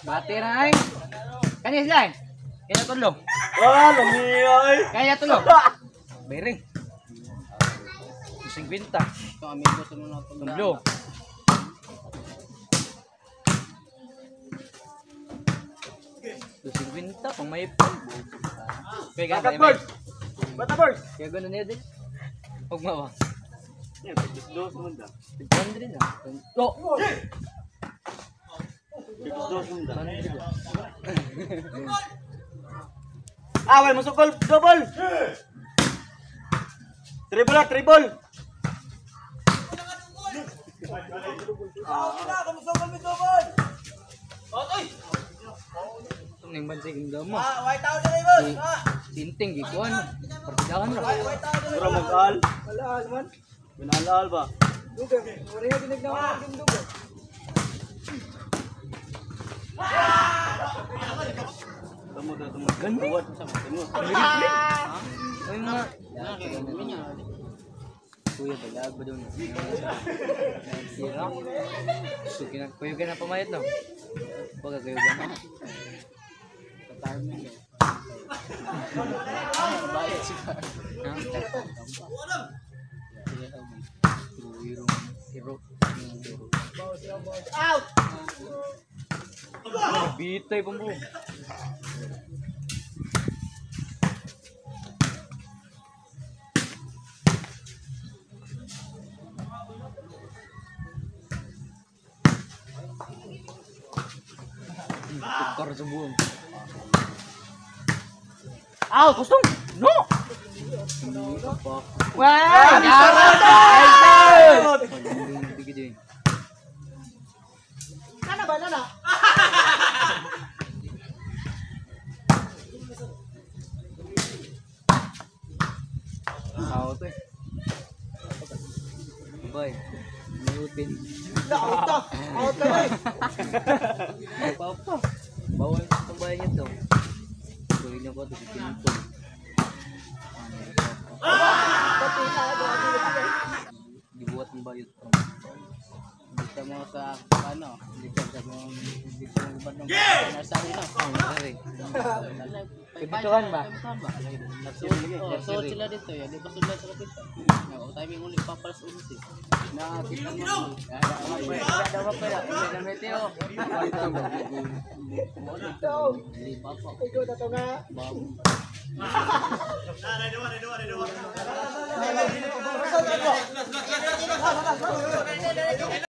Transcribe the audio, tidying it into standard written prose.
Bati na ay. Kanis lang. Kaya tulong. Lumiyoy! Kaya tulong. Bering. 50. Ito amigo sa mga Tumblo. Pinta pang may pulbo. Kaya ganun Bird! Bata bird! Kaya ganun niya din. Huwag mawa. Yan, dos munda. 100 na. Oh! Dos munda. 100 na. Awal masuk gol double. Triple triple. Itong nang bansay kong damo. White out na boss. Tinting gikuan. Partidahan ra. Ora magal. Alal man. Binalal ba? Dugan. Wala yung ginagnawa ng dugan. Temu temu. Ganda. Temu. Ay mga. Kuya balag ba doon? Sira. So kuya ka na pamayat no? Baga kayo ba na? retirement eh. Bayad siya. Out! Bitay pambu. Tukar sembuh. Out, kosong. No. Wah, nyara dah. Nana ba nana? Out eh. Bye. Mutin. Out na. Apa-apa. Bawal pembayarnya tuh. Kunin ako to pinto. Dibuat ng bayot. Dito mo sa ano, dito sa mga gubat ng nursery na. Sorry. Kebituhan ba? So sila dito ya, di ba sila sa dito. O timing ulit papalas ulit. Nakita mo. Ada apa ya? Ada meteo. Papa. Ikaw na to nga.